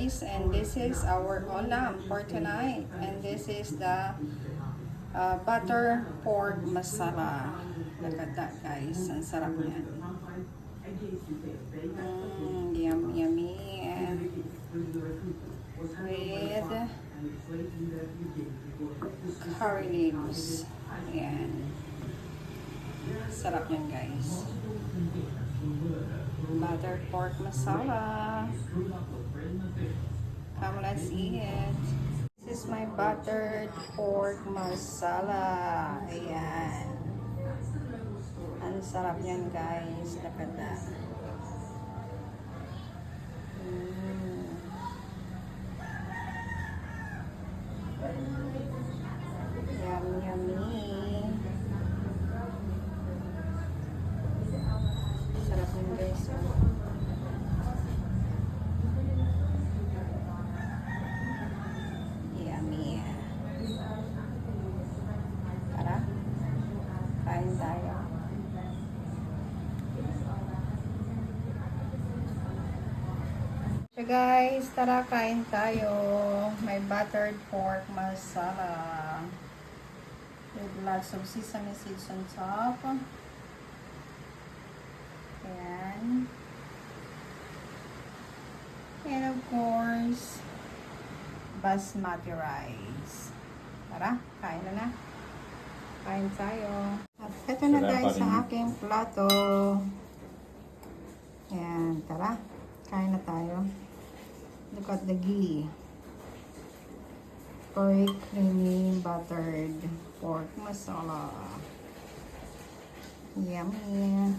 guys, and this is our ulam for tonight, and this is the butter pork masala. Look at that, guys, ang sarap niyan. Yummy with curry leaves. Ayan, sarap yan, guys. Butter pork masala. Come, let's eat it. This is my buttered pork masala. Ayan. Ang sarap yan, guys. Look at that. Yummy. Sarap yun, guys. Yummy. Tara, kain tayo. So guys, tara kain tayo. May buttered pork masala with lots of sesame seeds on top. Ayan. And of course, basmati rice. Tara, kain na. Kain tayo. At ito na tayo sa aking plato. Ayan, tara. Kain na tayo. Look at the ghee. Very creamy buttered pork masala. Yummy.